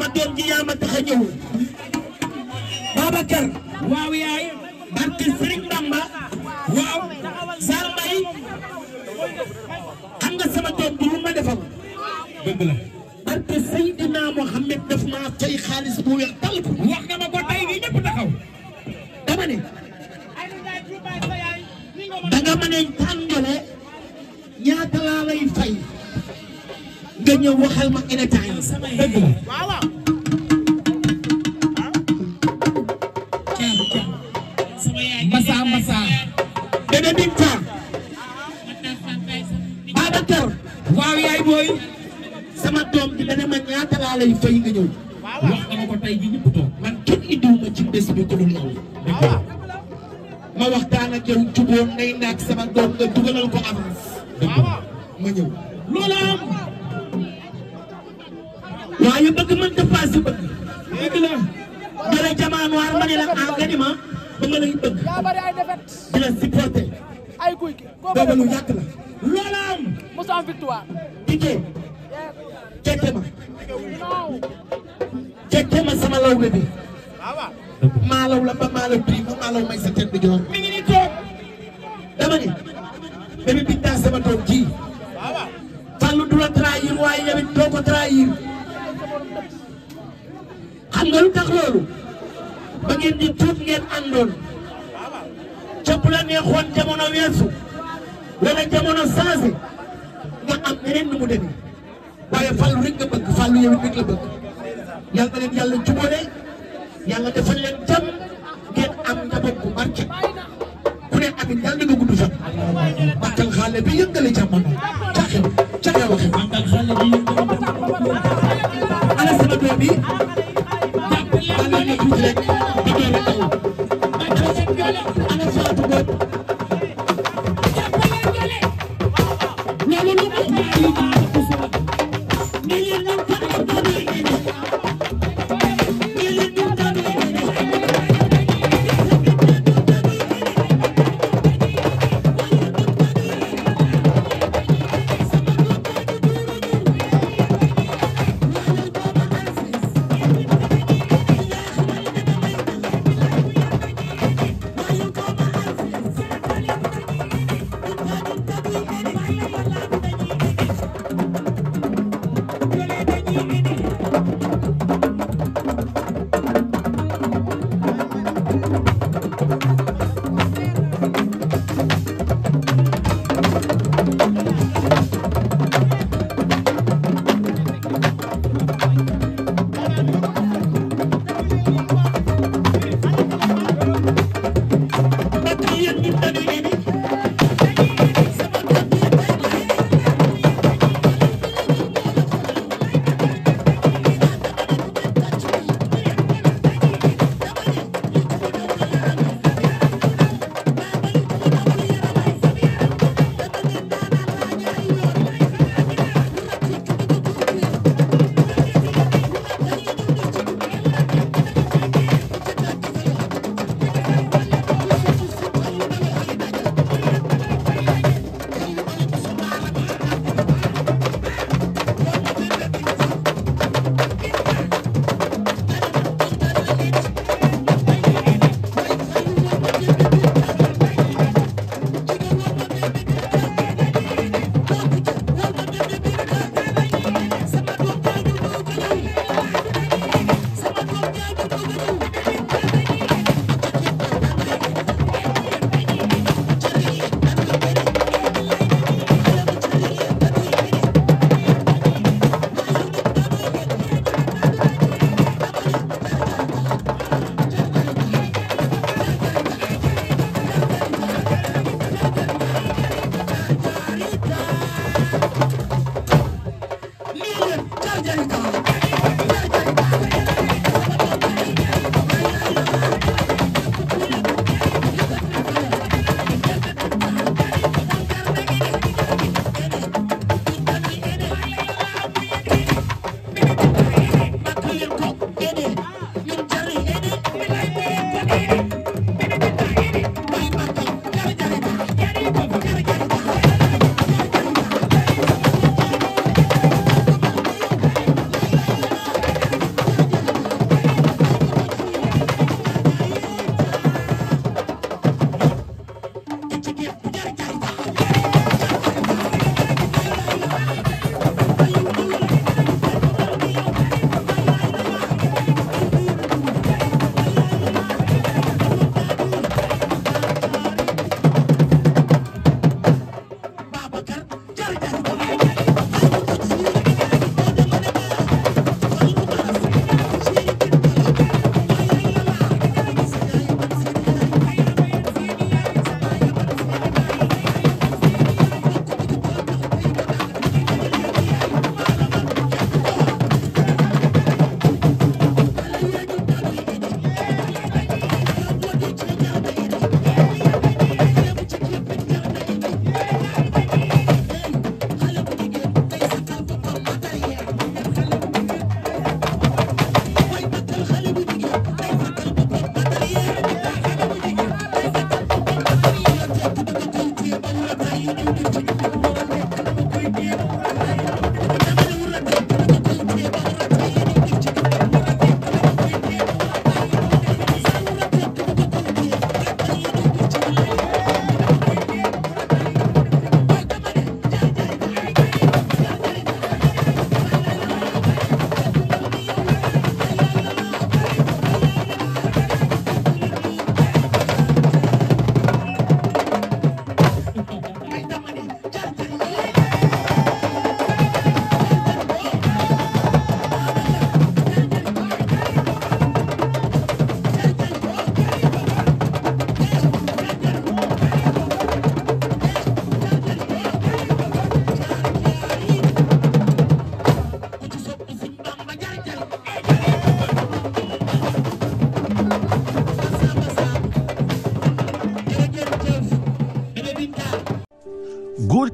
sama doom ji yaa ma tax a ñëw Babacar waaw yaay barke Serigne Bamba waaw Sall Mbaye xam nga sama doom bi lu ma defal dëgg la barke Seydina Mohamed daf maa fay xaalis bu weex tal wax nga ma ko tey gi ñëpp taxaw dama ne danga ma ne tàngale ñaata laa lay fay nga ñëw waxal ma anytime dëgg la waaw mbasa mbasa dana Binta Babacar waaw yaay booy sama doom bi dana ma ñaata laa lay fay nga ñëw wax nga ma ko tey gi ñëpp toog man kenn indiwuma ci bés bi ko dul yow ma waxtaan ak yow jubóon nay naag sama doom nga dugalal ko avance ma ñëw loola am waaye bëgg man dafa si bëgg dëgg la dara jamono noir ma ne la nga ni ma ba ma lay bëgg yaa bari ay defet di la supporté ay guy gi booba lu yàgg la loola am musa am victoire dikkee cekke ma non cekke ma sama law bi maalaw la ba maalaw bii ma maalaw may sa tête bi joor mi ngi nii toog dama ne bébé Binta sama doom ji Fallou du la trahir waaye yow it doo ko trahir xam nga lu tax loolu ba ngeen di tuut ngeen àndoon ca bu la neexoon jamono weesu wala jamono changé nga am neneen nu mu demee waaye Fallou rek nga bëgg Fallou yow it rek la bëgg yàlla na leen yàlla jubóole yàlla defal leen jàmm ngeen am njaboot bu barke ku ne amit yàlla nga gudd fan bàttal xale bi yëngale jamono caxe caxe waxe bàttal xale bi yëngale ana sama doom yi jàppale leen tuuti rek di doon taw ana Fatou Bob loolu lu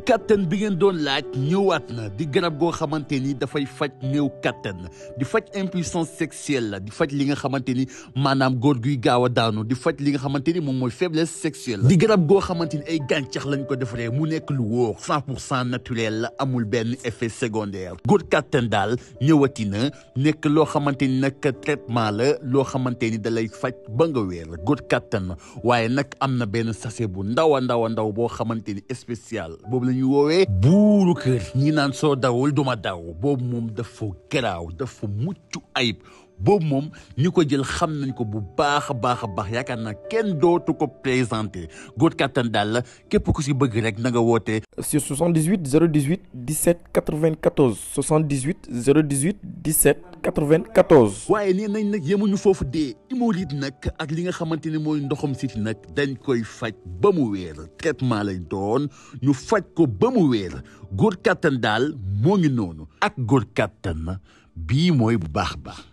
kattan bi ngeen doon laaj ñëwaat na di garab goo xamante ni dafay faj néew kattan di faj impuissance sexuelle la di faj li nga xamante ni maanaam góor guy gaaw a daanu di faj li nga xamante ni moom mooy faiblesse sexuelle di garab goo xamante ni ay gàncax lañ ko defaree mu nekk lu wóor 100% naturel la amul benn effet secondaire góor kattan daal ñëwati na nekk loo xamante ni nag traitement la loo xamante ni da lay faj ba nga wéer góor kattan waaye nag am na benn sachet bu ndaw a ndaw boo xamante ni spécial boobu la ñuy woowee buuru kër ñi naan soo dawul duma daw boobu moom dafa garaaw dafa mucc ayib boobu moom ñi ko jël xam nañ ko bu baax a baax yaakaar naa kenn dootu ko présenté góor kattan daal la képp ku si bëgg rek na nga woote sur 78 018 17 94 78 018 17 94. waaye nee nañ nag yemuñu foofu dee hémorroïde nag ak li nga xamante ni mooy ndoxam siti nag dañ koy faj ba mu wéer traitement lay doon ñu faj ko ba mu wéer góor kattan daal moo ngi noonu ak góor kattan bii mooy bu baax